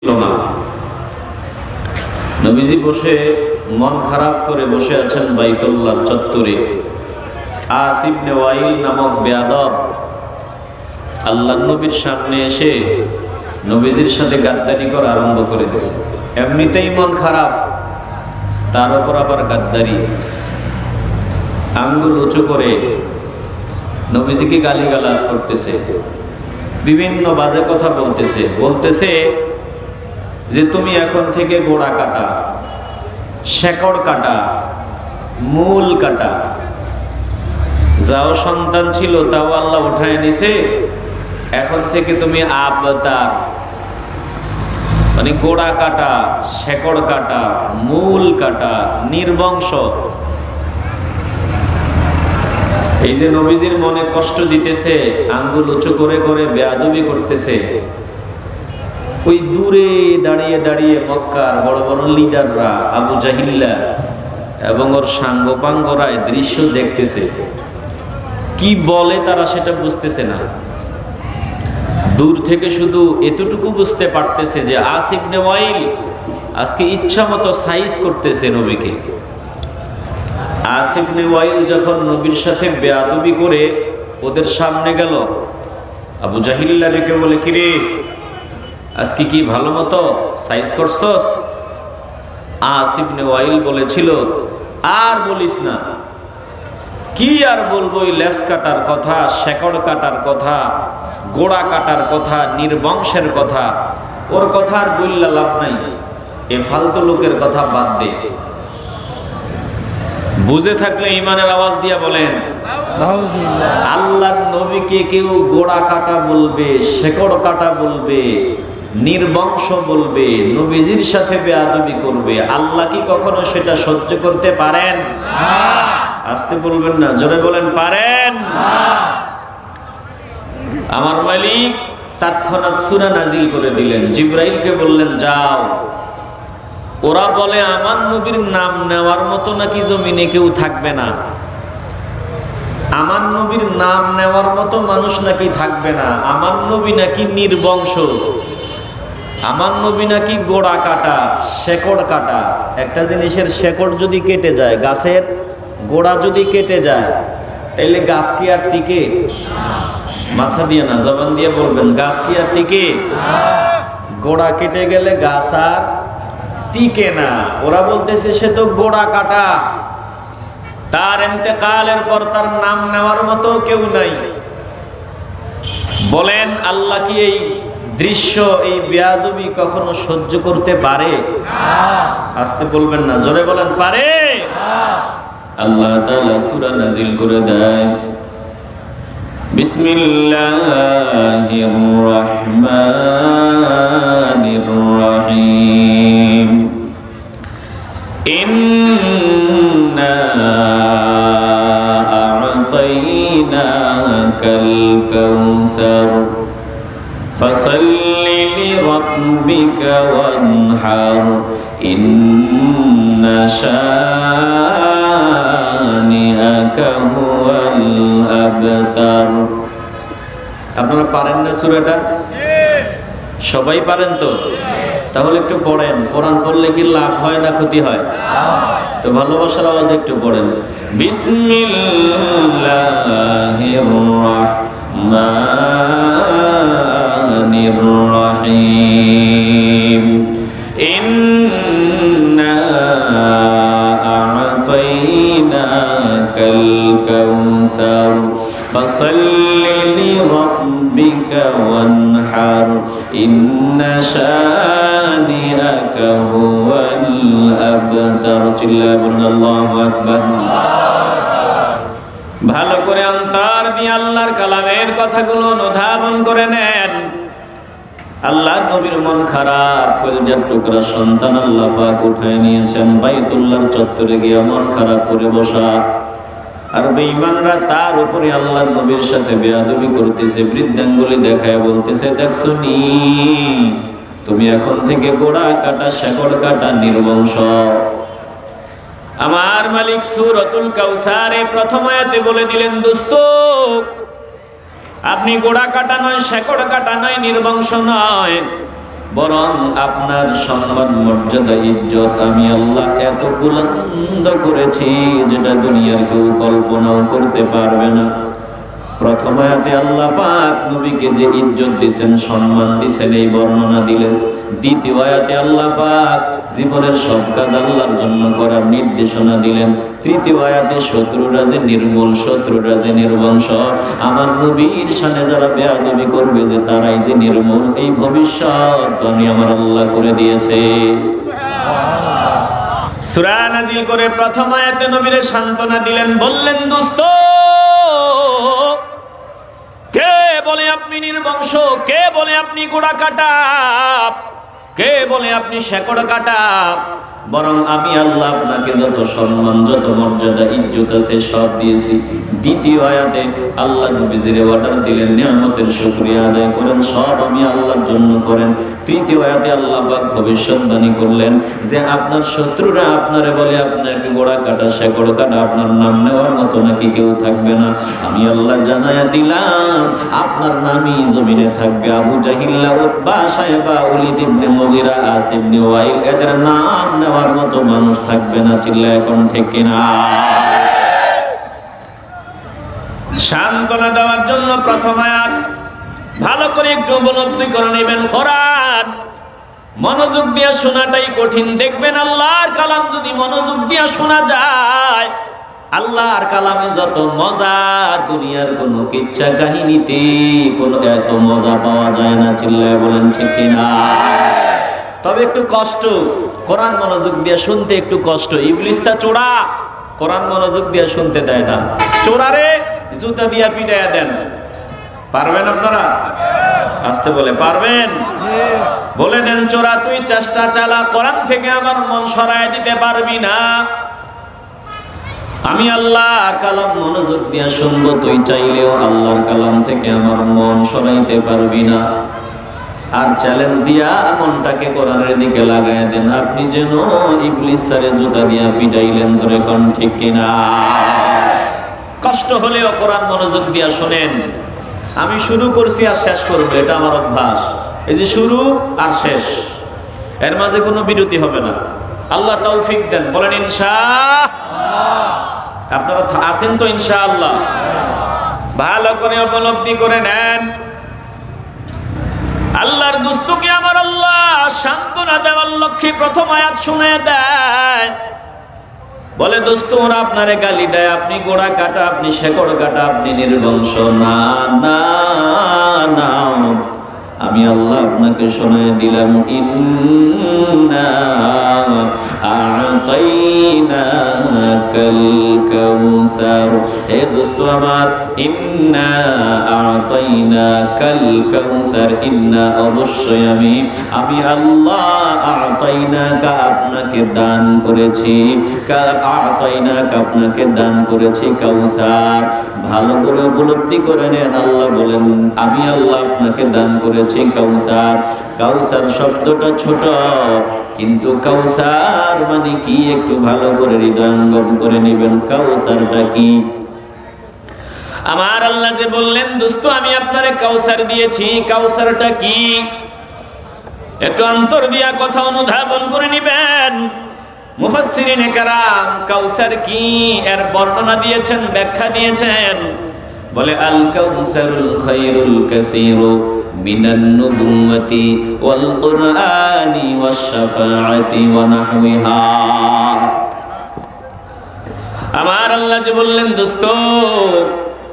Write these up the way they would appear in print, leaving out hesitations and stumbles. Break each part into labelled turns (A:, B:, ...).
A: না। নবীজি বসে মন খারাপ করে বসে আছেন বাইতুল্লাহর চত্বরে। আস ইবনে ওয়াইল নামক বেয়াদব আল্লাহর নবীর সামনে এসে নবীজির সাথে গাদ্দারি করা আরম্ভ করে দিয়েছে। এমনিতেই মন খারাপ, তার উপর আবার গাদ্দারি। আঙ্গুল উঁচু করে নবীজিকে গালিগালাজ করতেছে, বিভিন্ন বাজে কথা বলতেছে যে তুমি এখন থেকে গোড়া কাটা, শেকড় কাটা, মূল কাটা। যাও সন্তান ছিল তাও আল্লাহ উঠায় নিছে, এখন থেকে তুমি আবতার, মানে গোড়া কাটা, শেকড় কাটা, মূল কাটা, নির্বংশ। এই যে নবীজির মনে কষ্ট দিতেছে, আঙ্গুল উঁচু করে করে বেয়াদবি করতেছে, ওই দূরে দাঁড়িয়ে দাঁড়িয়ে মক্কার বড় বড় লিডাররা, আবু জাহিল্লা এবং ওর সাঙ্গপাঙ্গরা এই দৃশ্য দেখতেছে। কি বলে তারা সেটা বুঝতেছে না, দূর থেকে শুধু এতটুকু বুঝতে পারতেছে যে আস ইবনে ওয়াইল আজকে ইচ্ছা মতো সাইজ করতেছে নবীকে। আস ইবনে ওয়াইল যখন নবীর সাথে বেয়াদবি করে ওদের সামনে গেল, আবু জাহিল্লা রেখে বলে, কিরে আজকে কি ভালো মতো সাইজ করছস? আস ইবনে ওয়াইল বলেছিল, আর বলিস না, কি আর বলবো, ওই লেজ কাটার কথা, শেকড় কাটার কথা, গোড়া কাটার কথা, নির্বংশের কথা, ওর কথা আর বললা লাভ নাই, এ ফালতু লোকের কথা বাদ দে। বুঝে থাকলে ইমানের আওয়াজ দিয়া বলেন, আল্লাহর নবীকে কেউ গোড়া কাটা বলবে, শেকড় কাটা বলবে, নির্বংশ বলবে, নবীজির সাথে বেয়াদবি করবে, আল্লাহ কি কখনো সেটা সহ্য করতে পারেন? আসতে বলবেন না, জোরে বলেন, পারেন? আমার মালিক তৎক্ষণাৎ সূরা নাজিল করে দিলেন, জিবরাইলকে বললেন, যাও, ওরা বলে আমার নবীর নাম নেওয়ার মতো নাকি জমিনে কেউ থাকবে না, আমার নবীর নাম নেওয়ার মতো মানুষ নাকি থাকবে না, আমার নবী নাকি নির্বংশ, আমার নবী নাকি গোড়া কাটা, শেকড় কাটা। একটা জিনিসের শেকড় যদি কেটে যায়, গাছের গোড়া যদি কেটে যায়, তাইলে গাছ কি আর টিকে? মাথা দিয়ে না, জবান দিয়ে বলবেন, গাছ কি আর টিকে? গোড়া কেটে গেলে গাছ আর টিকে না। ওরা বলতেছে সে তো গোড়া কাটা, তার ইন্তেকালের পর তার নাম নেওয়ার মতো কেউ নাই। বলেন আল্লাহ কি এই দৃশ্য, এই বেয়াদবি কখনো সহ্য করতে পারে? আসতে বলবেন না, জোরে বলেন, পারে? আল্লাহ তাআলা সূরা নাজিল করে দেয়, বিসমিল্লাহির রহমানির রহিম, ইন্না আ'তাইনাকাল কাউসার ফাসাল্লি লিরাব্বিকা ওয়ানহার ইন্না শানিআকা হুয়াল আবতার। আপনারা পারেন না সূরাটা? সবাই পারেন তো? তাহলে একটু পড়েন। কোরআন পড়লে কি লাভ হয় না ক্ষতি হয়? তো ভালোবাসার আওয়াজে একটু পড়েন, বিসমিল্লাহির রহমানির রহিম, ইন্না আ'তাইনাকাল কাউসার ফাসাল্লি লিরাব্বিকা ওয়ানহার ইন্না শানিআকা হুয়াল আবতার। চিল্লায়ে বলুন আল্লাহু আকবার। ভালো করে অন্তর দিয়ে আল্লাহর কালামের কথাগুলো অনুধাবন করে নেন। আল্লাহর নবীর মন খারাপ, কলিজার টুকরা সন্তান আল্লাহ পাক উঠায় নিয়েছেন, বাইতুল্লাহর চত্বরে গিয়ে মন খারাপ করে বসা। আর বেঈমানরা তার উপরে আল্লাহর নবীর সাথে বেয়াদবি করতেছে, বৃদ্ধাঙ্গুলি দেখায় বলতেছে, দেখছো নি, তুমি এখন থেকে গোড়া কাটা, শেকড় কাটা, নির্বংশ। আমার মালিক সূরাতুল কাউসারে প্রথম আয়াতে বলে দিলেন, দোস্ত আপনি গোড়া কাটা নয়, শেকড় কাটা নয়, নির্বংশ নয়, বরং আপনার সম্মান মর্যাদা ইজ্জত আমি আল্লাহ এত বুলন্দ করেছি যেটা দুনিয়ার কেউ কল্পনাও করতে পারবে না। প্রথম আয়াতে আল্লাহ পাক নবীকে যে ইজ্জত দিয়েছেন, সম্মান দিয়েছেন, এই বর্ণনা দিলেন। দ্বিতীয় আয়াতে আল্লাহ পাক জীবনের সব কাজ আল্লাহর জন্য করার নির্দেশনা দিলেন। তৃতীয় আয়াতে শত্রুরা যে নির্মূল, শত্রুরা যে নির্বংশ, আমার নবীর শানে যারা বেয়াদবি করবে যে তারাই যে নির্মূল, এই ভবিষ্যৎবাণী আমার আল্লাহ করে দিয়েছে। সূরা নাজিল করে প্রথম আয়াতে নবীরে সান্ত্বনা দিলেন, বললেন, দোস্ত, কে বলে আপনি নির্বংশ? কে বলে আপনি গোড়া কাটা? কে বলে আপনি শেকড় কাটা? বরং আমি আল্লাহ আপনাকে যত সম্মান, যত মর্যাদা, ইজ্জত আছে সব দিয়েছি। দ্বিতীয় আয়াতে আল্লাহ নবীজির অর্ডার দিলেন, নিয়ামতের শুকরিয়া আদায় করেন, সব আমি আল্লাহর জন্য করেন। তৃতীয় আয়াতে আল্লাহ পাক ভবিষ্যৎবাণী করলেন যে আপনার শত্রুরা আপনারে বলে আপনাকে গোড়া কাটা, শেকড় কাটা, আপনার নাম নেওয়ার মতো নাকি কেউ থাকবে না। আমি আল্লাহ জানায়া দিলাম আপনার নামই জমিনে থাকবে। আবু জাহিল, উতবা, সাইবা, ওলীদ ইবনে মুগীরা, আসিফ ইবনে ওয়াইল, এদের নাম নেওয়ার মতো মানুষ থাকবে না। চিল্লায় এখন ঠিক কিনা? সান্ত্বনা দেওয়ার জন্য প্রথম আয়াত ভালো করে একটু উপলব্ধি করে নেবেন। কোরআন মনোযোগ দিয়ে শোনাটাই কঠিন। দেখবেন আল্লাহর কালাম যদি মনোযোগ দিয়ে শোনা যায়, আল্লাহর কালামে যত মজা, দুনিয়ার কোনো কিচ্ছা কাহিনীতে কোনো এত মজা পাওয়া যায় না। চিল্লায় বলেন ঠিক কিনা? তবে একটু কষ্ট, কোরআন মনোযোগ দিয়ে শুনতে একটু কষ্ট। ইবলিসটা চোরা, কোরআন মনোযোগ দিয়ে শুনতে দেয় না। চোরারে জুতা দিয়া পিটাইয়া দেন। পারবেন আপনারা? আসতে বলে পারবেন? বলে দেন, চোরা তুই চেষ্টা চালা, কোরআন থেকে আমার মন সরায় দিতে পারবি না। আমি আল্লাহর কালাম মনোযোগ দিয়ে শুনবো, তুই চাইলেও আল্লাহর কালাম থেকে আমার মন সরাইতে পারবি না। আর চ্যালেঞ্জ দিয়া মনটাকে কোরআনের দিকে লাগায় দেন। আপনি যেন ইবলিস স্যারে জুতা দিয়া পিটাইলেন। জোরে কোন ঠিক কিনা? কষ্ট হলেও কোরআন মনোযোগ দিয়া শোনেন। আমি শুরু করছি আর শেষ করবো, এটা আমার অভ্যাস। এই যে শুরু আর শেষ, এর মাঝে কোনো বিরতি হবে না। আল্লাহ তৌফিক দেন, বলেন ইনশাআল্লাহ। আপনারা আছেন তো ইনশাআল্লাহ? ভালো করে উপলব্ধি করে নেন। আল্লাহর দুস্তকে আমার আল্লাহ সান্ত্বনা দেওয়ার লক্ষ্যে প্রথম আয়াত শুনে দেয়। বলে, দোস্ত, ওরা আপনারে গালি দেয়, আপনি গোড়া কাটা, আপনি শেকড় কাটা, আপনি নির্বংশ। না না না, আমি আল্লাহ আপনাকে শোনায় দিলাম, ইন্না আ'তাইনাকাল কাউসার। হে দোস্ত আমার, ইন্না আ'তাইনাকাল কাউসার, ইন্না অবশ্যই আমি আল্লাহ আ'তাইনাকা আপনাকে দান করেছি, আ'তাইনাকা আপনাকে দান করেছি কাউসার। ভালো করে উপলব্ধি করে নেন। আল্লাহ বলেন, আমি আল্লাহ আপনাকে দান করেছি কাউসার। কাউসার শব্দটা ছোট, কিন্তু কাউসার মানে কি একটু ভালো করে হৃদয়ঙ্গম করে নেবেন। কাউসারটা কি? আমার আল্লাহ যে বললেন, দোস্ত, আমি আপনারে কাউসার দিয়েছি, কাউসারটা কি? একটু অন্তর দিয়া কথা অনুধাবন করে নেবেন। মুফাসসিরিনে কেরাম কাউসার কি এর বর্ণনা দিয়েছেন, ব্যাখ্যা দিয়েছেন। বলে, আল কাউসারুল খায়রুল কাসীরু মিনান নুবুওয়াতি ওয়াল কুরআনি ওয়াশ শাফাআতি ওয়া নাহওয়িহা। আমার আল্লাহ যে বললেন, দোস্ত,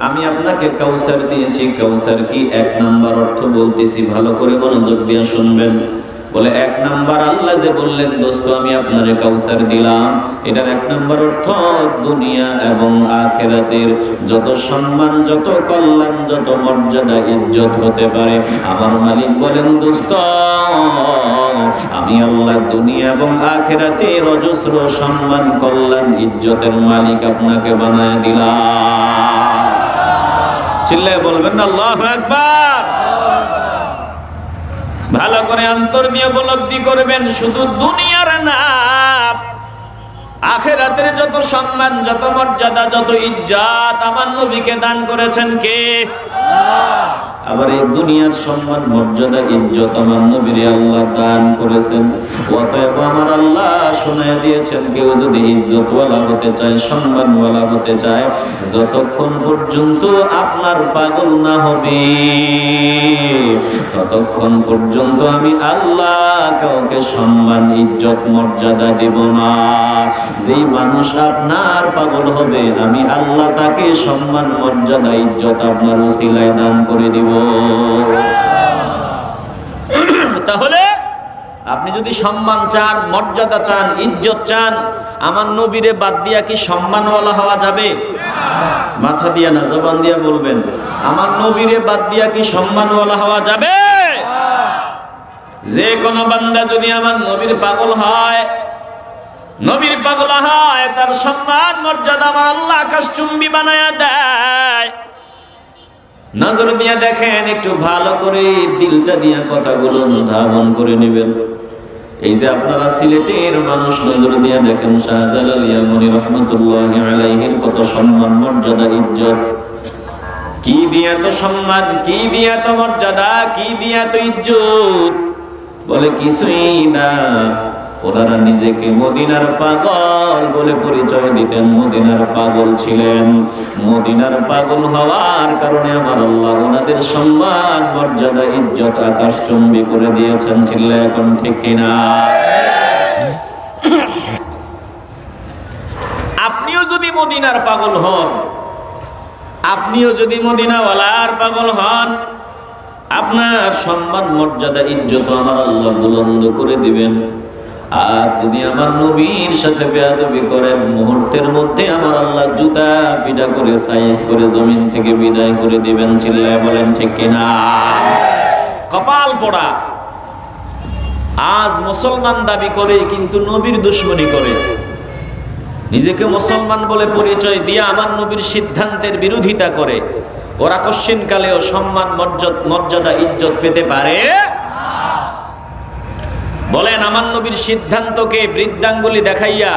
A: আমি আপনাকে কাউসার দিয়েছি। কাউসার কি? এক নাম্বার অর্থ বলতেছি, ভালো করে মনোযোগ দিয়ে শুনবেন। বলে, এক নাম্বার আল্লাহ যে বললেন, দোস্ত, আমি আপনারে কাউসার দিলাম, এটার এক নাম্বার অর্থ দুনিয়া এবং আখিরাতের যত সম্মান, যত কল্যাণ, যত মর্যাদা, ইজ্জত হতে পারে, আমার মালিক বলেন, দোস্ত, আমি আল্লাহ দুনিয়া এবং আখিরাতের অজস্র সম্মান, কল্যাণ, ইজ্জতের মালিক আপনাকে বানায় দিলাম। চিল্লায় বলবেন না আল্লাহু আকবার। ভালো করে অন্তর দিয়ে উপলব্ধি করবেন, শুধু দুনিয়ার না, আখিরাতের যত সম্মান, যত মর্যাদা, যত ইজ্জত আমার নবীকে দান করেছেন কে? আবার এই দুনিয়ার সম্মান মর্যাদা ইজ্জত আমার নবীরে আল্লাহ দান করেছেন। অতএব আমার আল্লাহ শোনায় দিয়েছেন, কেউ যদি ইজ্জতওয়ালা হতে চায়, সম্মানওয়ালা হতে চায়, যতক্ষণ পর্যন্ত আপনার পাগল না হবে ততক্ষণ পর্যন্ত আমি আল্লাহ কাউকে সম্মান ইজ্জত মর্যাদা দেব না। যেই মানুষ আপনার পাগল হবে আমি আল্লাহ তাকে সম্মান মর্যাদা ইজ্জত আপনার উসিলায় দান করে দিব। তাহলে আপনি যদি সম্মান চান, মর্যাদা চান, ইজ্জত চান, আমার নবীরে বাদ দিয়া কি সম্মানওয়ালা হওয়া যাবে? মাথা দিয়া না, জবান দিয়া বলবেন, আমার নবীরে বাদ দিয়া কি সম্মানওয়ালা হওয়া যাবে? যে কোনো বান্দা যদি আমার নবীর পাগল হয়, নবীর পাগল হয়, তার সম্মান মর্যাদা আমার আল্লাহ আকাশচুম্বী বানায়া দেয়। নজর দিয়া দেখেন, একটু ভালো করে দিলটা দিয়া কথাগুলো ধারণ করে নেবেন। এই যে আপনারা সিলেটের মানুষ, নজর দিয়া দেখেন শাহজালাল ইয়ামানী রহমতুল্লাহি আলাইহির কত সম্মান মর্যাদা ইজ্জত। কি দিয়া তো সম্মান, কি দিয়া তো মর্যাদা, কি দিয়া তো ইজ্জত, বলে কিছুই না। ওনারা নিজেকে মদিনার পাগল বলে পরিচয় দিতেন, মদিনার পাগল ছিলেন। মদিনার পাগল হওয়ার কারণে আমার আল্লাহ ওনাদের সম্মান মর্যাদা ইজ্জত আকাশচুম্বী করে দিয়েছেন। ছিল এখন ঠিক কিনা? আপনিও যদি মদিনার পাগল হন, আপনিও যদি মদিনাওয়ালার পাগল হন, আপনার সম্মান মর্যাদা ইজ্জত আমার আল্লাহ বুলন্দ করে দিবেন। আর যদি আমার নবীর সাথে বেয়াদবি করেন, মুহূর্তের মধ্যে আমার আল্লাহ জুতা পিটা করে সাইজ করে জমিন থেকে বিদায় করে দিবেন। চিল্লায় বলেন ঠিক কিনা? কপাল পোড়া, আজ মুসলমান দাবি করে কিন্তু নবীর দুশমনি করে, নিজেকে মুসলমান বলে পরিচয় দিয়ে আমার নবীর সিদ্ধান্তের বিরোধিতা করে। ওরা কশ্চিনকালেও সম্মান মর্যাদা ইজ্জত পেতে পারে? বলেন, আমার নবীর সিদ্ধান্তকে বৃদ্ধাঙ্গুলি দেখাইয়া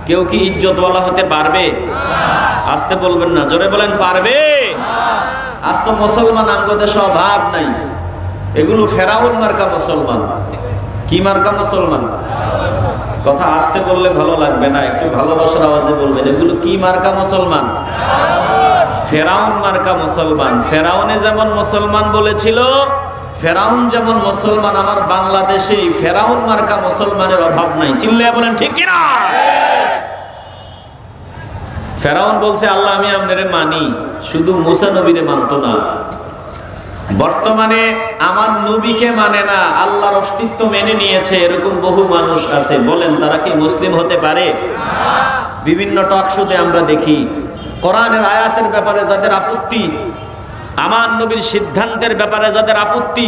A: কেউ কি ইজ্জতওয়ালা হতে পারবে? আসতে বলবেন না, জোরে বলেন পারবে? আজ তো মুসলমান আঙ্গদের স্বভাব নাই, এগুলো ফেরাউন মার্কা মুসলমান। কি মার্কা মুসলমান? কথা আসতে বললে ভালো লাগবে না, একটু ভালোবাসার আওয়াজে বলবেন, এগুলো কি মার্কা মুসলমান? ফেরাউন মার্কা মুসলমান। ফেরাউনে যেমন মুসলমান বলেছিল, ফেরাউন যেমন মুসলমান, আমার বাংলাদেশে ফেরাউন মার্কা মুসলমানের অভাব নাই। চিল্লায়া বলেন ঠিক কিনা? ফেরাউন বলছে আল্লাহ আমি আপনারে মানি, শুধু মুসা নবীরে মানতো না। বর্তমানে আমার নবীকে মানে না, আল্লাহর অস্তিত্ব মেনে নিয়েছে, এরকম বহু মানুষ আছে। বলেন তারা কি মুসলিম হতে পারে? বিভিন্ন টক শোতে আমরা দেখি, কোরআনের আয়াতের ব্যাপারে যাদের আপত্তি, আমার নবীর সিদ্ধান্তের ব্যাপারে যাদের আপত্তি,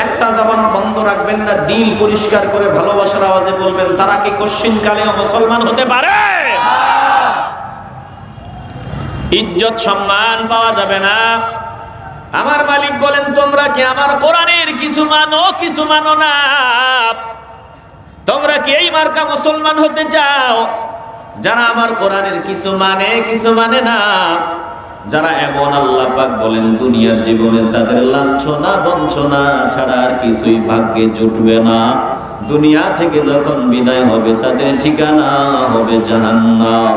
A: একটা জবান বন্ধ রাখবেন না, দিল পরিষ্কার করে ভালোবাসার আওয়াজে বলবেন, তারা কি কশ্চিনকালেও মুসলমান হতে পারে? ইজ্জত সম্মান পাওয়া যাবে না। আমার মালিক বলেন, তোমরা কি আমার কোরআনের কিছু মানো, কিছু মানো না? তোমরা কি এই মার্কা মুসলমান হতে চাও যারা আমার কোরআনের কিছু মানে, কিছু মানে না? যারা এমন আল্লাহ পাক বলেন দুনিয়ার জীবনে তাদের লাঞ্ছনা বঞ্চনা ছাড়া আর কিছুই ভাগ্যে জুটবে না। দুনিয়া থেকে যখন বিদায় হবে তাদের ঠিকানা হবে জাহান্নাম।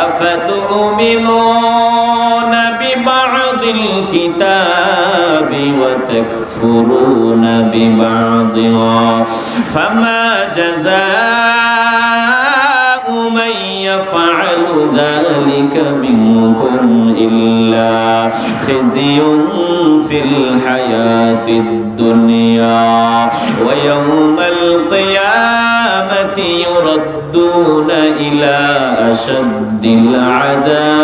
A: আফাতুমিনুনা বিবা'দিল কিতাবি ওয়া তাকফুরুনা বিবা'দিহা ফামা জাযাউ মান ইয়াফআলু যালিকা মিনকুম ইল্লা খিzyun ফিল হায়াতিদ দুনিয়া ওয়া ইয়াউমাল কিয়ামাতি ইউরাদ্দুনা ইলা আশাদ্দিল আযাব।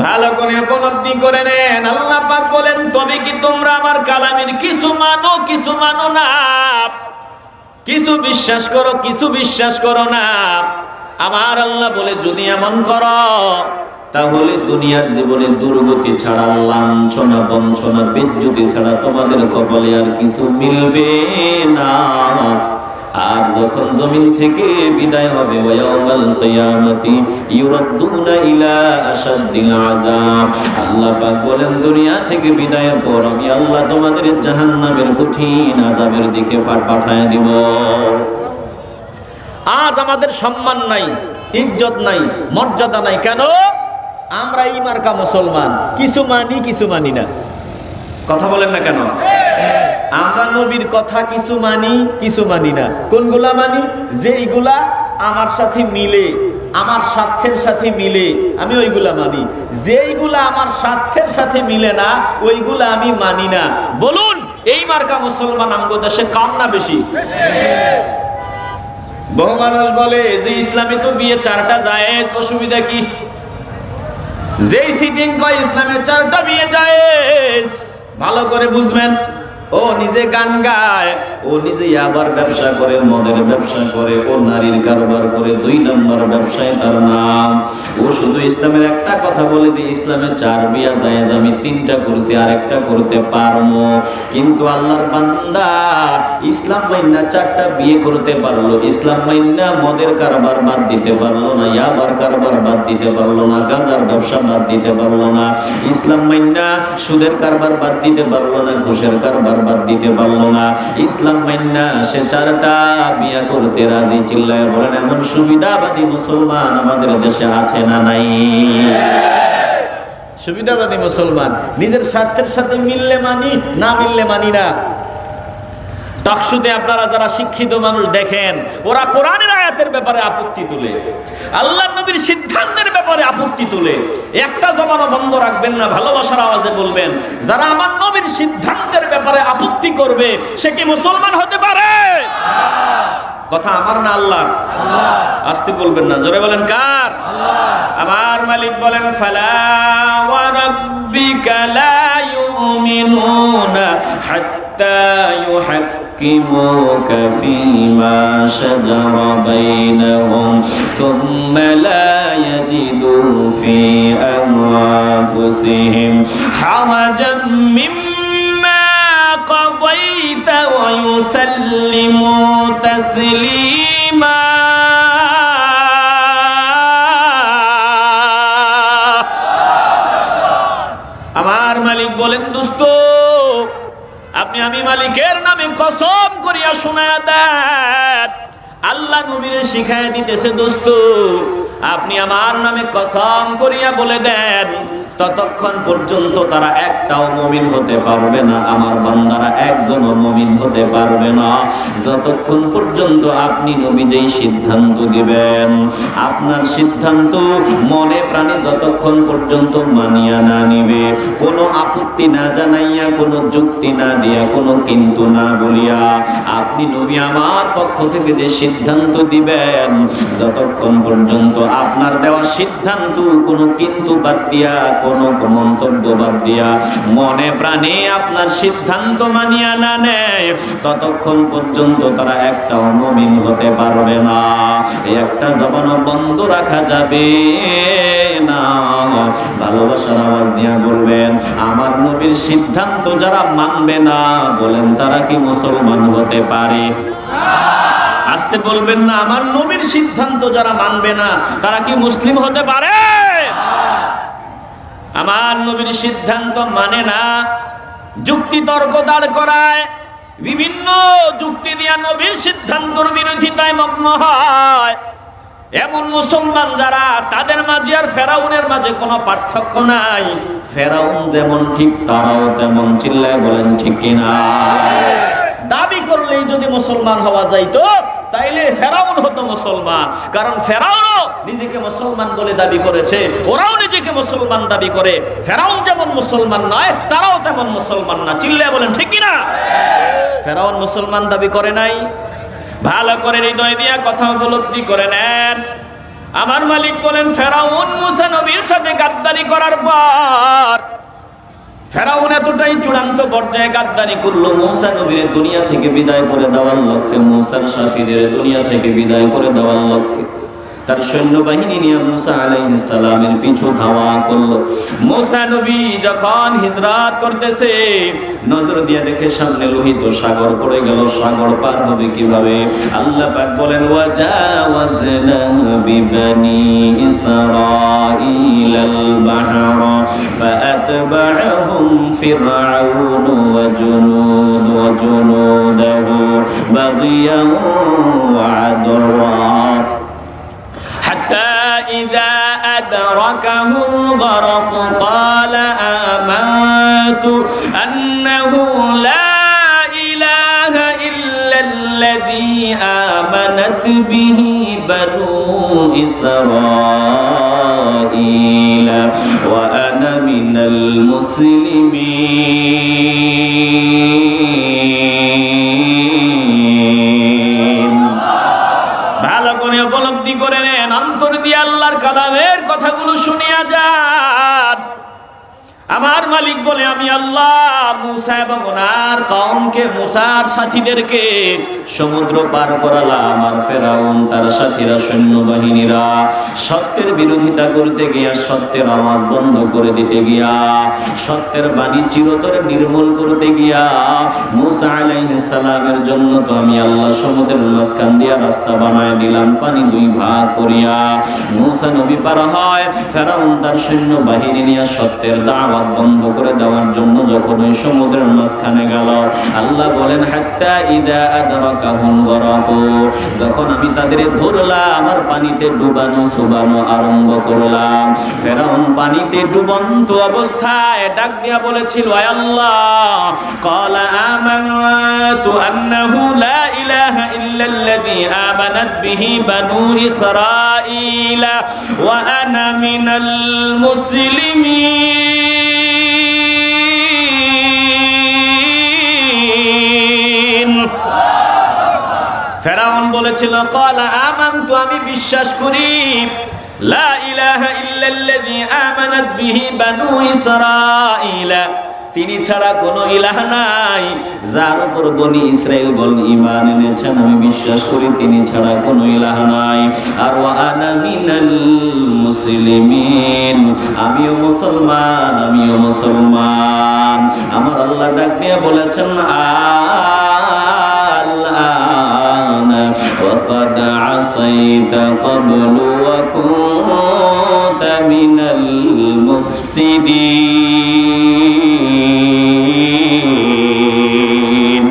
A: ভালো করে উপলব্ধি করে নেন, আল্লাহ পাক বলেন, তবে কি তোমরা আমার কালামের কিছু মানো, কিছু মানো না? কিছু বিশ্বাস করো, কিছু বিশ্বাস করো না। আমার আল্লাহ বলে, যদি এমন করো তাহলে দুনিয়ার জীবনে দুর্গতি ছাড়া, লাঞ্ছনা বঞ্চনা বেজ্জতি ছাড়া তোমাদের কপালে আর কিছু মিলবে না। আর যখন জমিন থেকে বিদায় হবে ওয়ায়াউমাল কিয়ামাতি ইউরাদ্দুনা ইলা আশাদ্দিল আযাব, আল্লাহ পাক বলেন দুনিয়া থেকে বিদায়ের পর আমি আল্লাহ তোমাদের জাহান্নামের কঠিন আযাবের দিকে পাঠায় দিব। আজ আমাদের সম্মান নাই, ইজ্জত নাই, মর্যাদা নাই। কেন? আমরা এই মার্কা মুসলমান, কিছু মানি কিছু মানি না। কথা বলেন না কেন? আমরা নবীর কথা কিছু মানি কিছু মানি না। কোনগুলা মানি? যেইগুলা আমার সাথে মিলে, আমার স্বার্থের সাথে মিলে আমি ওইগুলা মানি। যেইগুলা আমার স্বার্থের সাথে মিলে না ওইগুলা আমি মানি না। বলুন এই মার্কা মুসলমান আমগো দেশে কম না বেশি? বহু মানুষ বলে যে ইসলামে তো বিয়ে 4টা জায়েজ, অসুবিধা কি? যেই সিটিং কয় ইসলামে 4টা বিয়ে জায়েজ, ভালো করে বুঝবেন। ও নিজে গান গায়, ও নিজে আবার ব্যবসা করে, মদের ব্যবসা করে, ও নারীর কারবার করে, 2 নম্বর ব্যবসায় তার নাম। ও শুধু ইসলামের একটা কথা বলে যে ইসলামে 4 বিয়া জায়েজ, আমি 3টা করছি, আরেকটা করতে পারবো। কিন্তু আল্লাহর বান্দা ইসলাম মাইন্না 4টা বিয়ে করতে পারলো, ইসলাম মাইন্না মদের কারবার বাদ দিতে পারলো না, ইয়াবার কারবার বাদ দিতে পারলো না, গাঁজার ব্যবসা বাদ দিতে পারলো না, ইসলাম মাইন্না সুদের কারবার বাদ দিতে পারলো না, ঘুষের কারবার বাদ দিতে পারলো না। ইসলাম মাইন্না সে 4টা বিয়া করতে রাজি। চিল্লায় বলেন এমন সুবিধাবাদী মুসলমান আমাদের দেশে আছে না নাই? সুবিধাবাদী মুসলমান, নিজের স্বার্থের সাথে মিললে মানি, না মিললে মানি না। টকশুতে আপনারা যারা শিক্ষিত মানুষ দেখেন, ওরা কোরআনের আয়াতের ব্যাপারে আপত্তি তুলে, আল্লাহর নবীর সিদ্ধান্তের ব্যাপারে আপত্তি তুলে। একটা জবানও বন্ধ রাখবেন না, ভালোবাসার আওয়াজে বলবেন, যারা আমার নবীর সিদ্ধান্তের ব্যাপারে আপত্তি করবে সে কি মুসলমান হতে পারে? কথা আমার না আল্লাহর? আস্তে বলবেন না, জোরে বলেন কার? আমার মালিক বলেন ফালা ওয়া রাব্বিকা লা ইউমিনুনা হাত্তা يحكموك فيما شجر بينهم ثم لا يجدوا في أنفسهم حرجا مما قضيت ويسلموا تسليما। আমার মালিক বলেন দোস্ত, আপনি আমি মালিকের নামে কসম করিয়া শোনায়া দেন। আল্লাহ নবীরে শিখায়া দিতেছে দোস্ত, আপনি আমার নামে কসম করিয়া বলে দেন, ততক্ষণ পর্যন্ত তারা একটাও মুমিন হতে পারবে না, আমার বান্দারা একজনও মুমিন হতে পারবে না, যতক্ষণ পর্যন্ত আপনি নবী যেই সিদ্ধান্ত দিবেন, আপনার সিদ্ধান্ত মনে প্রাণে যতক্ষণ পর্যন্ত মানিয়া না নিবে, কোনো আপত্তি না জানাইয়া, কোনো যুক্তি না দিয়া, কোনো কিন্তু না বলিয়া, আপনি নবী আমার পক্ষ থেকে যে সিদ্ধান্ত দিবেন, যতক্ষণ পর্যন্ত আপনার দেওয়া সিদ্ধান্ত কোনো কিন্তু বাদ দিয়া, কোনো মন্তব্য বাদ দিয়া মনে প্রাণে আপনার সিদ্ধান্ত মানিয়া না নেয়, ততক্ষণ পর্যন্ত তারা একটাও মুমিন হতে পারবে না। একটা জবানও বন্ধ রাখা যাবে না। ভালোবাসার আওয়াজ দিয়া বলবেন, আমার নবীর সিদ্ধান্ত যারা মানবে না, বলেন তারা কি মুসলমান হতে পারে? আসতে বলবেন না, আমার নবীর সিদ্ধান্ত যারা মানবে না তারা কি মুসলিম হতে পারে? আমার নবীর সিদ্ধান্ত মানে না, যুক্তি তর্ক দাঁড় করায়, বিভিন্ন যুক্তি দিয়া নবীর সিদ্ধান্তর বিরোধিতায় মগ্ন হয়, এমন মুসলমান যারা, তাদের মাঝে আর ফেরাউনের মাঝে কোনো পার্থক্য নাই। ফেরাউন যেমন ঠিক তারাও তেমন। চিল্লায় বলেন ঠিক কিনা? দাবি করলেই যদি মুসলমান হওয়া যাইতো তাইলে ফেরাউন হতো মুসলমান, কারণ ফেরাউনও নিজেকে মুসলমান বলে দাবি করেছে, ওরাও নিজেকে মুসলমান দাবি করে। ফেরাউন যেমন মুসলমান নয়, তারাও তেমন মুসলমান না। চিল্লায় বলেন ঠিক কিনা? ফেরাউন মুসলমান দাবি করে নাই। ভালো করে হৃদয় দিয়া কথা উপলব্ধি করে নেন। আমার মালিক বলেন, ফেরাউন মুসা নবীর সাথে গাদ্দারি করার পর, ফেরাউন এতটাই চূড়ান্ত পর্যায়ে গাদ্দারি করলো, মুসা নবীর দুনিয়া থেকে বিদায় করে দেওয়ার লক্ষ্যে, মুসার সাথীদের দুনিয়া থেকে বিদায় করে দেওয়ার লক্ষ্যে তার সৈন্যবাহিনী নিয়ে মুসা আলাইহিস সালামের পিছু ধাওয়া করলো। মুসা নবী যখন হিজরত করতেছে, নজর দিয়ে দেখে সামনে লোহিত সাগর পড়ে গেল। সাগর পার হবে কিভাবে? আল্লাহ পাক বলেন, ওয়াজাওয়াজনা বিবানি ইসরাঈলাল বাহরা ফাআতবা'আহুম ফিরআউন ওয়া জুনুদুহু বাগিয়ান ওয়া আদওয়া حتى إذا أدركه الغرق قال آمنت أنه لا إله إلا الذي آمنت به بنو إسرائيل وأنا من المسلمين ভালো করে উপলব্ধি করে নেন, অন্তর দিয়ে আল্লাহর কালামের কথাগুলো শুনিয়া যান। আমার মালিক বলে, আমি আল্লাহ মুসা এবং ওনার কওমকে, মুসার সাথীদেরকে সমুদ্র পার করালাম। আর ফেরাউন তার সাথীরা, সৈন্যবাহিনীরা সত্যের বিরোধিতা করতে গিয়া, সত্যের আওয়াজ বন্ধ করে দিতে গিয়া, সত্যের বাণী চিরতরে নির্মূল করতে গিয়া, মুসা আলাইহিস সালামের জন্য তো আমি আল্লাহ সমুদ্রের মাঝখান দিয়া রাস্তা বানায় দিলাম, পানি দুই ভাগ করিয়া। মুসা নবী পার হয়, ফেরাউন তার সৈন্যবাহিনী নিয়ে সত্যের দাওয়াত বন্ধ করে দেওয়ার জন্য যখন ওই সমুদ্রের মাঝখানে গেল, আল্লাহ বলেন, হাত্তা ইযা আদরাকাহুল গরাক, যখন আমি তাদের ধরলাম আর পানিতে ডুবানো সুবানো আরম্ভ করলাম, ফেরাউন পানিতে ডুবন্ত অবস্থায় ডাক দিয়া বলেছিল, আয় আল্লাহ, ক্বালা আমানতু আন্নাহু লা ইলাহা ইল্লাল্লাযী আমানাত বিহি বানু ইসরাঈল ওয়া আনা মিনাল মুসলিমিন। ফেরাউন বলেছিল, ক্বালা আমানতু, আমি বিশ্বাস করি, লা ইলাহা ইল্লাল্লাযী আমানাত বিহি বানু ইসরাঈল, তিনি ছাড়া কোনো ইলাহ নাই, যার উপর বনি ইসরাঈলগণ ঈমান এনেছেন, আমি বিশ্বাস করি তিনি ছাড়া কোনো ইলাহ নাই। আর ওয়া আনা মিনাল মুসলিমিন, আমিও মুসলমান, আমিও মুসলমান। আমার আল্লাহ ডাক দিয়ে বলেছেন, আল-আনা ওয়া ক্বাদ আসাইতা ক্বাবলু ওয়া কুনতা মিনাল মুফসিদিন।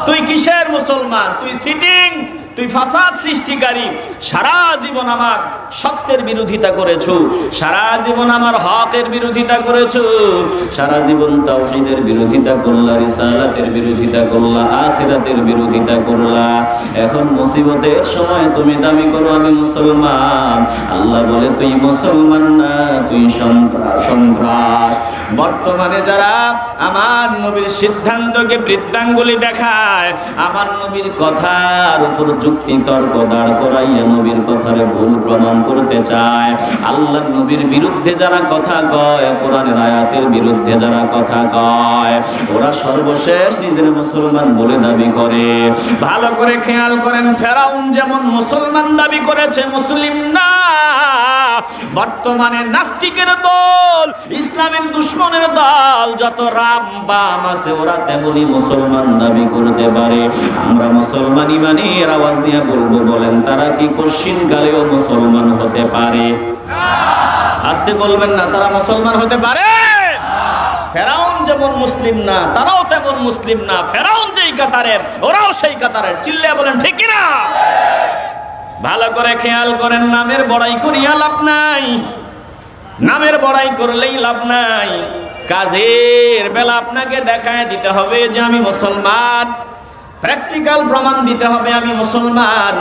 A: তুই কিসের মুসলমান? তুই সিটিং, তুই ফাসাদ সৃষ্টিকারী। সারা জীবন আমার সত্যের বিরোধিতা করেছো, সারা জীবন আমার হকের বিরোধিতা করেছো, সারা জীবন তাওহীদের বিরোধিতা করলা, রিসালাতের বিরোধিতা করলা, আখিরাতের বিরোধিতা করলা। এখন মুসিবতের সময় তুমি দাবি করো আমি মুসলমান। আল্লাহ বলে, তুই মুসলমান না, তুই সন্ত্রাস। বর্তমানে যারা আমার নবীর সিদ্ধান্তকে বৃদ্ধাঙ্গুলি দেখায়, আমার নবীর কথার উপর যুক্তি তর্ক দাঁড় করাইয়া নবীর কথার ভুল প্রমাণ করতে চায়, আল্লাহর নবীর বিরুদ্ধে যারা কথা কয়, কোরআনের আয়াতের বিরুদ্ধে যারা কথা কয়, ওরা সর্বশেষ নিজের মুসলমান বলে দাবি করে। ভালো করে খেয়াল করেন, ফেরাউন যেমন মুসলমান দাবি করেছে, মুসলিম না। বর্তমানে নাস্তিকের দল, ইসলামের দুশমনের দল, যত রাম বাম আছে, ওরা তেমনি মুসলমান দাবি করতে পারে। আমরা মুসলমান ইমানের আওয়াজ দিয়ে বলবো, বলেন তারা কি কশিন কালেও মুসলমান হতে পারে? আসতে বলবেন না, তারা মুসলমান হতে পারে? ফেরাউন যেমন মুসলিম না, তারাও তেমন মুসলিম না। ফেরাউন যেই কাতারের, ওরাও সেই কাতারের। চিল্লিয়া বলেন ঠিক কি না? ভালো করে খেয়াল করেন, নামের বড়াই করিয়া লাভ নাই, নামের বড়াই করলেই লাভ নাই। কাজের বেলা আপনাকে দেখায় দিতে হবে যে আমি মুসলমান, প্র্যাকটিক্যাল প্রমাণ দিতে হবে আমি মুসলমান।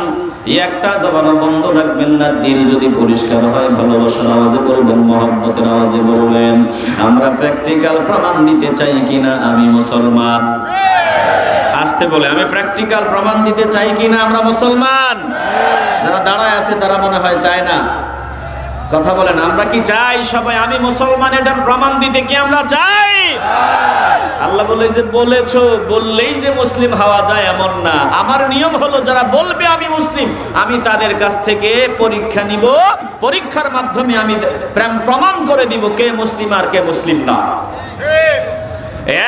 A: একটা জবানও বন্ধ রাখবেন না। দিল যদি পরিষ্কার হয়, ভালোবাসার আওয়াজে বলবেন, মহব্বতের আওয়াজে বলবেন, আমরা প্র্যাকটিক্যাল প্রমাণ দিতে চাই কিনা আমি মুসলমান। আসতে বলে, আমি প্র্যাকটিক্যাল প্রমাণ দিতে চাই কিনা আমরা মুসলমান। যারা দাঁড়ায় আছে তারা মনে হয় চায় না। কথা বলেন, আমরা কি চাই সবাই আমি মুসলমান, এটার প্রমাণ দিতে কি আমরা চাই? আল্লাহ বলে যে বলেছো বললেই যে মুসলিম হওয়া যায় এমন না। আমার নিয়ম হলো যারা বলবে আমি মুসলিম, আমি তাদের কাছ থেকে পরীক্ষা নিব, পরীক্ষার মাধ্যমে আমি প্রমাণ করে দিব কে মুসলিম আর কে মুসলিম না।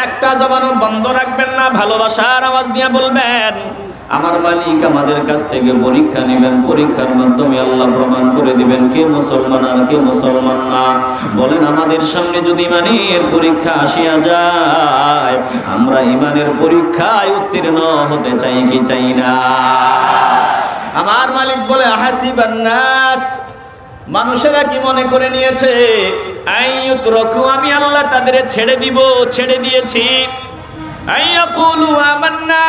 A: একটা জবানও বন্ধ রাখবেন না, ভালোবাসার আওয়াজ দিয়ে বলবেন আমার মালিক আমাদের কাছ থেকে পরীক্ষা নেবেন, পরীক্ষার মাধ্যমে আল্লাহ প্রমাণ করে দিবেন কে মুসলমান আর কে মুসলমান না। বলেন আমাদের সামনে যদি ইমানের পরীক্ষা আসিয়া যায়, আমরা ইমানের পরীক্ষায় উত্তীর্ণ হতে চাই কি চাই না? আমার মালিক বলে হাসিবান নাস, মানুষেরা কি মনে করে নিয়েছে আইয়ুতরাকু, আমি আল্লাহ তাদের ছেড়ে দিব, ছেড়ে দিয়েছি। আইয়াকুলু আমান্না,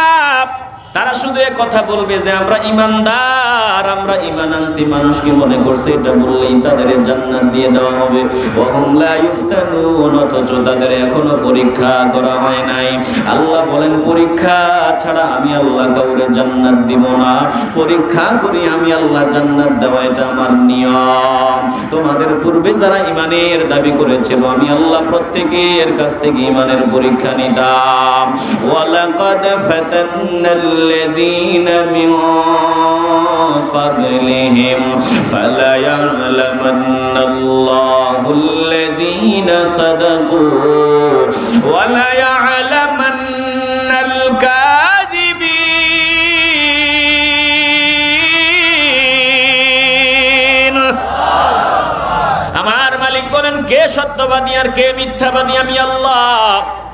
A: তারা শুধু কথা বলবে যে আমরা ইমানদার, আমরা ঈমান আনছি। মানুষ কি মনে করছে এটা বললেই তাদের জান্নাত দিয়ে দেওয়া হবে? ওয়াহুম লা ইফতানুন, অথচ তাদের এখনো পরীক্ষা করা হয় নাই। আল্লাহ বলেন পরীক্ষা ছাড়া আমি আল্লাহ কাউরে জান্নাত দিব না, পরীক্ষা করি আমি আল্লাহ জান্নাত দেওয়া, এটা আমার নিয়ম। তোমাদের পূর্বে যারা ঈমানের দাবি করেছিল আমি আল্লাহ প্রত্যেকের কাছ থেকে ঈমানের পরীক্ষা নিতাম। ওয়ালাকাদ ফাতান্নাল الذين من قبلهم فليعلمن الله الذين صدقوا وليعلمن الكاذبين। আমার মালিক বলেন কে সত্যবাদী আর কে মিথ্যাবাদী আমি আল্লাহ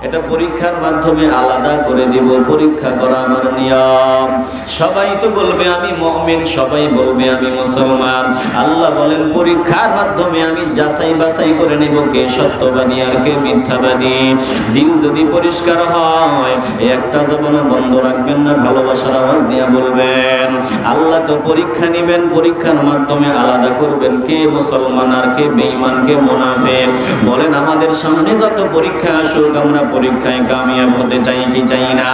A: এটা পরীক্ষার মাধ্যমে আলাদা করে দিব, পরীক্ষা করা আমার নিয়ম। সবাই তো বলবে আমি মুমিন, সবাই বলবে আমি মুসলমান। আল্লাহ বলেন পরীক্ষার মাধ্যমে আমি যাচাই বাছাই করে নেব কে সত্যবাদী আর কে মিথ্যাবাদী। দিল যদি পরিষ্কার হয় একটা জবানও বন্ধ রাখবেন না, ভালোবাসার আওয়াজ দিয়ে বলবেন আল্লাহ তো পরীক্ষা নেবেন, পরীক্ষার মাধ্যমে আলাদা করবেন কে মুসলমান আর কে বেঈমান কে মুনাফিক। বলেন আমাদের সামনে যত পরীক্ষা আসুক আমরা পরীক্ষায় কামিয়াব হতে চাই কি চাই না?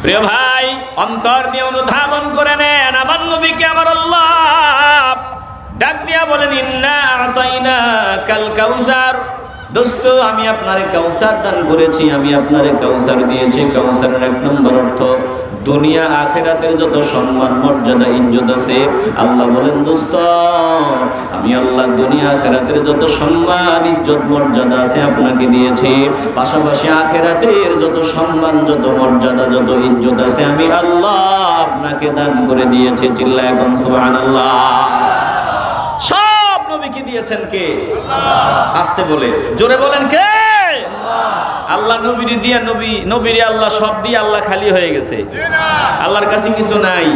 A: প্রিয় ভাই, অন্তর দিয়ে অনুধাবন করে নেন আমার নবীকে আমার আল্লাহ ডাক দিয়া বলেন ইন্না আতাইনাকাল কাউসার, দোস্ত আমি আপনারে কাউসার দান করেছি, আমি আপনারে কাউসার দিয়েছি। কাউসারের এক নম্বর অর্থ দুনিয়া আখিরাতের যত সম্মান মর্যাদা ইজ্জত আছে, আল্লাহ বলেন দোস্ত আমি আল্লাহ দুনিয়া আখিরাতের যত সম্মান ইজ্জত মর্যাদা আছে আপনাকে দিয়েছি, পাশাপাশি আখিরাতের যত সম্মান যত মর্যাদা যত ইজ্জত আছে আমি আল্লাহ আপনাকে দান করে দিয়েছি। চিল্লায় এখন সুবহানাল্লাহ। সব নবীকে দিয়েছেন কে? আস্তে বলে জোরে বলেন কে? আল্লাহ নবীর দিয়া নবীরে আল্লাহ সব দিয়ে আল্লাহ খালি হয়ে গেছে, আল্লাহর কাছে কিছু নাই।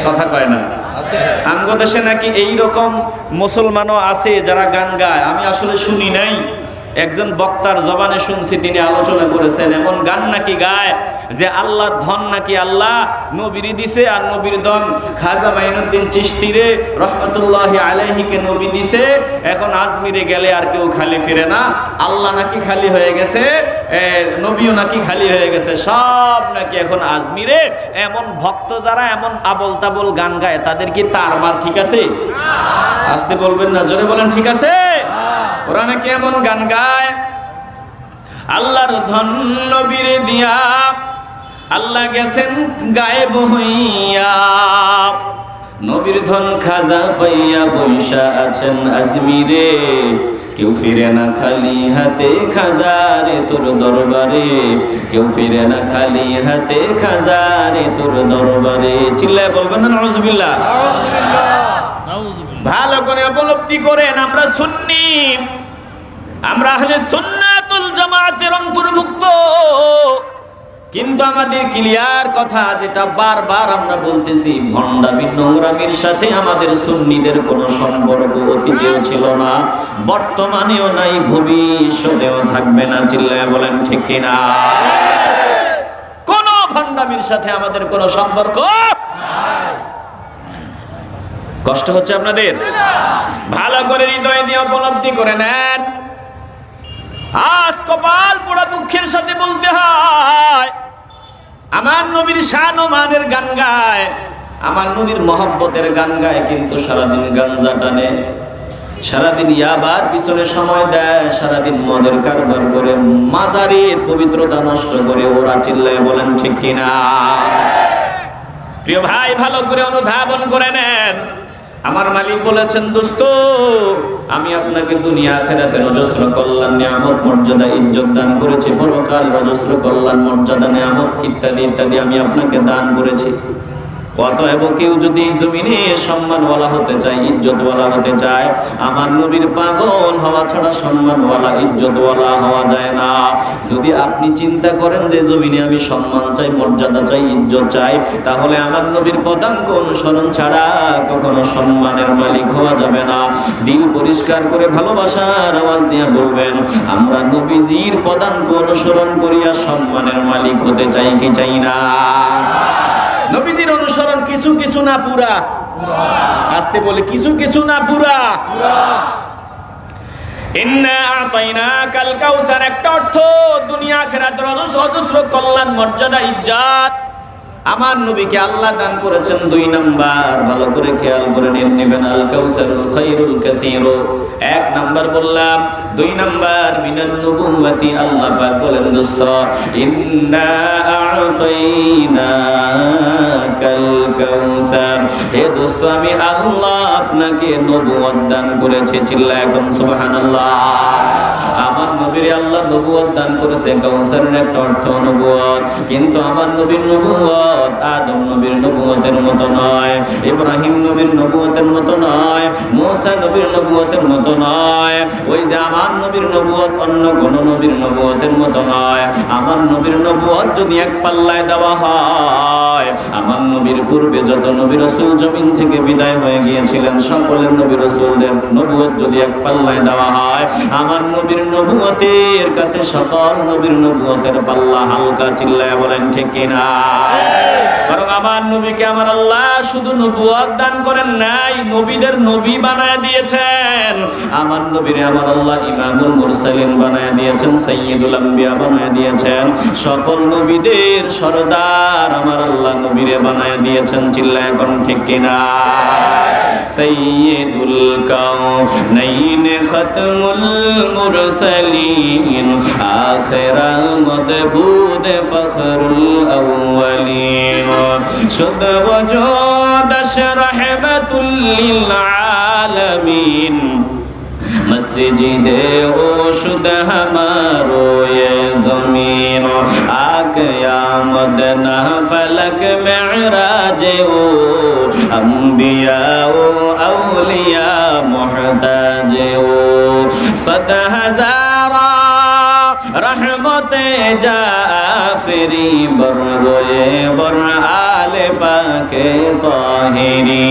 A: কথা কয় না? আমগো দেশে নাকি এইরকম মুসলমানও আছে যারা গান গায়, আমি আসলে শুনি নাই, একজন বক্তার জবানে শুনছি, তিনি আলোচনা করেছেন এমন গান নাকি গায় যে আল্লাহর ধন নাকি আল্লাহ নবীর দিছে, আর নবীর ধন খাজা মাইনুদ্দিন চিশতিরে রহমতুল্লাহি আলাইহিকে নবী দিছে। এখন আজমিরে গেলে আর কেউ খালি ফিরে না, আল্লাহ নাকি খালি হয়ে গেছে, নবীও নাকি খালি হয়ে গেছে, সব নাকি এখন আজমিরে। এমন ভক্ত যারা এমন আবল তাবল গান গায় তাদের কি তার মার ঠিক আছে? আসতে বলবেন না, জোরে বলেন ঠিক আছে? ওরা নাকি এমন গান গায় আল্লাহর ধন নবীরে দিয়া আল্লাহ গেছেন গায়েব হইয়া, নবীর ধন খাজা পাইয়া বৈশা আছেন আজমিরে, কেউ ফিরে না খালি হাতে খাজারে তোর দরবারে, কেউ ফিরে না খালি হাতে খাজারে তোর দরবারে। চিল্লায় বলবেন না নাউজুবিল্লাহ? ভালো করে উপলব্ধি করেন আমরা সুন্নি, আমরা আহলে সুন্নাতুল জামাতের অন্তর্ভুক্ত, কিন্তু আমাদের ক্লিয়ার কথা যেটা বারবার আমরা বলতেছি, ভণ্ডামি নোংরামির সাথে আমাদের সুন্নিদের কোনো সম্পর্ক অতীতেও ছিল না, বর্তমানেও নাই, ভবিষ্যতেও থাকবে না। চিল্লায় বলেন ঠিক কিনা? কোন ভণ্ডামির সাথে আমাদের কোনো সম্পর্ক নাই। কষ্ট হচ্ছে আপনাদের? ভালো করে হৃদয় দিয়ে উপলব্ধি করে নেন। আজ কপাল পোড়া দুঃখের সাথে বলতে হয় আমার নবীর শান ও মানের গান গায়, আমার নবীর মহব্বতের গান গায়, কিন্তু সারাদিন গাঞ্জা টানে, সারাদিন ইয়াবার পিছনে সময় দেয়, সারাদিন মদের কারবার করে, মাজারের পবিত্রতা নষ্ট করে। ওরা চিল্লায় বলেন ঠিক কিনা? প্রিয় ভাই, ভালো করে অনুধাবন করে নেন। আমার মালিক বলেছেন, দোস্ত আমি আপনাকে দুনিয়া আখিরাতের অজস্র কল্যাণ, নিয়ামত, মর্যাদা, ইজ্জত দান করেছি। পরকাল অজস্র কল্যাণ, মর্যাদা, নিয়ামত ইত্যাদি ইত্যাদি আমি আপনাকে দান করেছি। অতএব কেউ যদি জমিনে সম্মানওয়ালা হতে চায়, ইজ্জতওয়ালা হতে চায়, আমার নবীর পাগল হওয়া ছাড়া সম্মানওয়ালা, ইজ্জতওয়ালা হওয়া যায় না। যদি আপনি চিন্তা করেন যে জমিনে আমি সম্মান চাই, মর্যাদা চাই, ইজ্জত চাই, তাহলে আমার নবীর পদাঙ্ক অনুসরণ ছাড়া কখনো সম্মানের মালিক হওয়া যাবে না। দিল পরিষ্কার করে ভালোবাসার আওয়াজ দিয়ে বলবেন, আমরা নবীজির পদাঙ্ক অনুসরণ করিয়া সম্মানের মালিক হতে চাই কি চাই না? নবীজির অনুসরণ কিছু কিছু না পুরা। আসতে বলে কিছু কিছু না পুরা। ইন্না আতাইনাকাল কাউসার একটা অর্থ দুনিয়া আখিরাতের অজস্র কল্যাণ, মর্যাদা, ইজ্জত আমার নবীকে আল্লাহ দান করেছেন। 2 নাম্বার ভালো করে খেয়াল করে নেবেন, আল কাউসারুল খায়রুল কাসীর। 1 নাম্বার বললাম, 2 নাম্বার মিনান নবুওয়াতি। আল্লাহ পাক বলেন, দোস্ত ইন্না আতাইনাকাল কাউসার, হে দোস্ত আমি আল্লাহ আপনাকে নবুয়ত দান করেছি। চিল্লায় এখন সুবহানাল্লাহ। আমার নবীর আল্লাহ নবুয়ত দান করেছে। কাউসারের একটা অর্থ নবুয়ত, কিন্তু আমার নবীর নবুয়ত আদম নবীর নবুয়তের মতো নয়, ইব্রাহিম নবীর নবুয়তের মতো নয়, মুসা নবীর নবুয়তের মতো নয়। ওই যে আমার নবীর নবুয়ত অন্য কোন নবীর নবুয়তের মতো নয়। আমার নবীর নবুয়ত যদি এক পাল্লায় দেওয়া হয়, আমার নবীর পূর্বে যত নবী রাসূল জমিন থেকে বিদায় হয়ে গিয়েছিলেন, সকলের নবী রাসূলদের নবুয়ত যদি এক পাল্লায় দেওয়া হয়, আমার নবীর নবুয়তের কাছে সকল নবীর নবুয়তের পাল্লা হালকা। চিল্লায় বলেন ঠিক কিনা? কারণ আমার নবীকে আমার আল্লাহ শুধু নবুয়ত দান করেন নাই, নবীদের নবী বানায় দিয়েছেন। আমার নবীরে আমার আল্লাহ ইমামুল মুরসালিন বানায় দিয়েছেন, সাইয়্যিদুল আম্বিয়া বানায় দিয়েছেন, সকল নবীদের সরদার আমার আল্লাহ নবীরে বানায় দিয়েছেন। চিল্লায় এখন ঠিক কিনা? সাইয়্যিদুল কাউনাইন খাতমুল মুরসালিন আখিরা মদবুদ ফখরুল আউয়ালিন শুদ ওজুদ রাহমাতুল লিল আলামিন মসজিদে ও শুদ হামারো ये ज़मीन आक़यामत ना फलक मेराज ओ अंबिया ओ औलिया मुहताज ओ 100,000 रहमते जाफरी बरगोए बर आले पाके ताहिरी।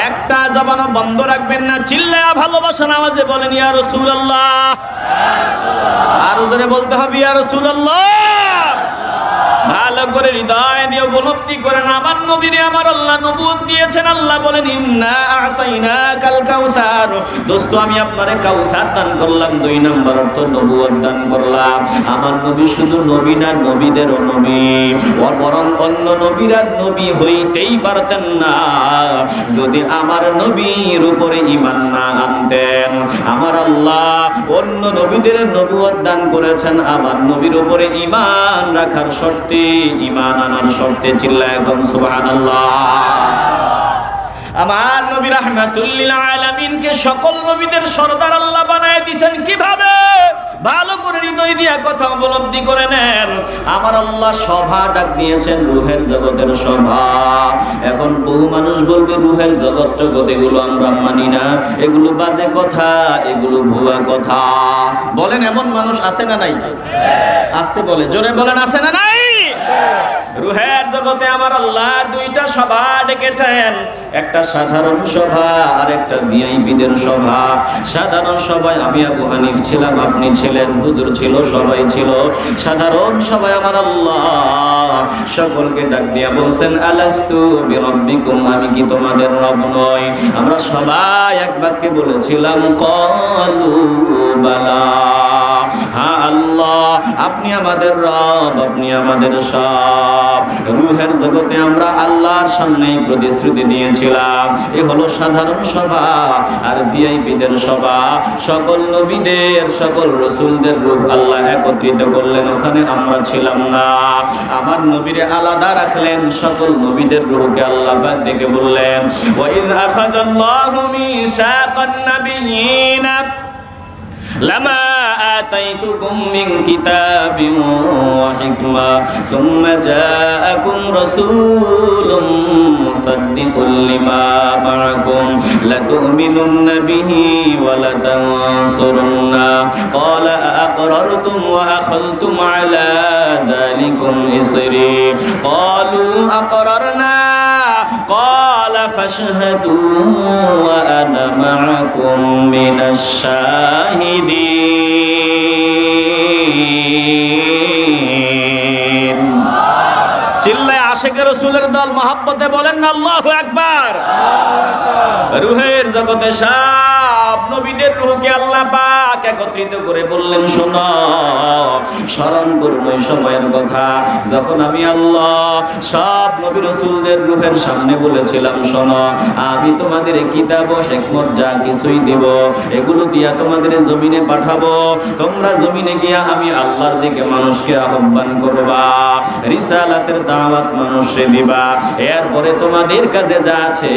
A: একটা জবান বন্ধ রাখবেন না, চিল্লায়া ভালোবাসার আওয়াজে বলেন ইয়া রাসূলুল্লাহ। আর জোরে বলতে হবে ইয়া রাসূলুল্লাহ। ভালো করে হৃদয় দিয়ে উপলব্ধি করেন, আমার নবীরে আমার আল্লাহ নবুয়ত দিয়েছেন। আল্লাহ বলেন ইন্না আতাইনাকাল কাউসার, দোস্ত আমি আপনারে কাউসার দান করলাম। 2 নাম্বার অর্থ নবুয়ত দান করলাম। আমার নবী শুধু নবী না, নবীদেরও নবী, বরং অন্য নবীরা নবী হইতেই পারতেন না যদি আমার নবীর উপরে ঈমান না আনতেন। আমার আল্লাহ অন্য নবীদের নবুয়ত দান করেছেন আমার নবীর উপরে ঈমান রাখার শর্তে, ঈমান আনার শর্তে। চিল্লায় এখন সুবহানাল্লাহ। আমার নবী রাহমাতুল লিল আলামিনকে সকল নবীদের সরদার আল্লাহ বানায় দিয়েছেন। কিভাবে? ভালো করে হৃদয় দিয়ে কথা উপলব্ধি করে নেন। আমার আল্লাহ সভা ডাক দিয়েছেন, রূহের জগতের সভা। এখন বহু মানুষ বলবে রূহের জগৎ এগুলো আমরা মানি না, এগুলো বাজে কথা, এগুলো ভুয়া কথা। বলেন এমন মানুষ আছে না নাই? আসতে বলে, জোরে বলেন আছে না নাই? রূহের জগতে আমার আল্লাহ 2টা সভা ডেকেছেন, একটা সাধারণ সভা আর একটা ভিআইপিদের সভা। সাধারণ সভায় আমি আবু হানিফ ছিলাম, আপনি ছিলেন, হুজুর ছিল, সবাই ছিল। সাধারণ সভায় আমার আল্লাহ সকলকে ডাক দিয়া বলছেন আলাস্তু বিরাব্বিকুম, আমি কি তোমাদের রব নই? আমরা সবাই এক বাক্যে বলেছিলাম ক্বালু বালা। হ্যাঁ আল্লাহ, আপনি আমাদের রব, আপনি আমাদের সব। রূহের জগতে আমরা আল্লাহর সামনে প্রতিশ্রুতি দিয়েছিলাম, এ হলো সাধারণ সভা আর ভিআইপিদের সভা। সকল নবীদের, সকল রাসূলদের রূহ আল্লাহ একত্রিত করলেন, ওখানে আমরা ছিলাম না। আমার নবীরে আলাদা রাখলেন, সকল নবীদের রূহকে আল্লাহ বাদ ডেকে বললেন, ওয়া ইয আখাযাল্লাহু মিসাকান নাবিয়্যিনা লামা আতাইতুকুম মিন কিতাবিন ওয়া হিকমা সুম্মা জাআকুম রাসূলুম মুসাদ্দিকুল লিমা মা'আকুম লাতু'মিনুন্না বিহি ওয়া লাতানসুরুন্না ক্বালা আ'আকরারতুম ওয়া আখাযতুম আলা যালিকুম ইসরি ক্বালু আ'আকরারনা ক্বালা ফাশহাদু ওয়া আনা মা'আকুম মিনাশ শাহিদিন। চিল্লায় আশিকে রাসূলের দল মহব্বতে বলেন না আল্লাহু আকবার। রূহের জগতে সব নবীদের রূহকে আল্লাহ পাক একত্রিত করে বললেন, শোনো, স্মরণ করুন ওই সময়ের কথা যখন আমি আল্লাহ সব নবী রাসূলদের রূহের সামনে বলেছিলাম, শোনো, আমি তোমাদের কিতাব ও হিকমত যা কিছুই দেব, এগুলো দিয়া তোমাদের জমিনে পাঠাবো। তোমরা জমিনে গিয়া আমি আল্লাহর দিকে মানুষকে আহ্বান করবা, রিসালাতের দাওয়াত মানুষে দিবা। এরপরে তোমাদের কাছে যা আছে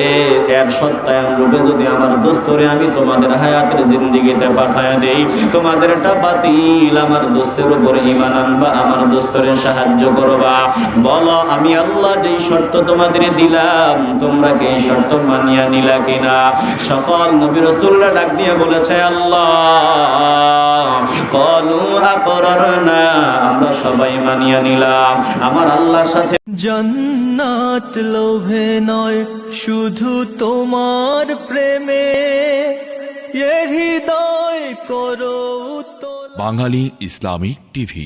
A: এর সত্যায়ন রূপে যদি আমার দোস্তরে আমি তোমাদের হায়াতের জিন্দেগিতে পাঠায় দেই, তোমাদেরটা বাতিল, আমার দোস্তের উপর ঈমান আনবা, আমার দোস্তরে সাহায্য করবা। বলো আমি আল্লাহ যেই শর্ত তোমাদের দিলাম, তোমরা কি এই শর্ত মানিয়া নিলা কিনা? সকল নবী রাসূলরা ডাক দিয়ে বলেছে, আল্লাহ ক্বালু আকরারনা, আমরা সবাই মানিয়া নিলাম। আমার আল্লাহর সাথে
B: জান্নাত লোভে নয় শুধু তোমার প্রেমে, এ হৃদয় করো।
C: বাঙালি ইসলামিক টিভি।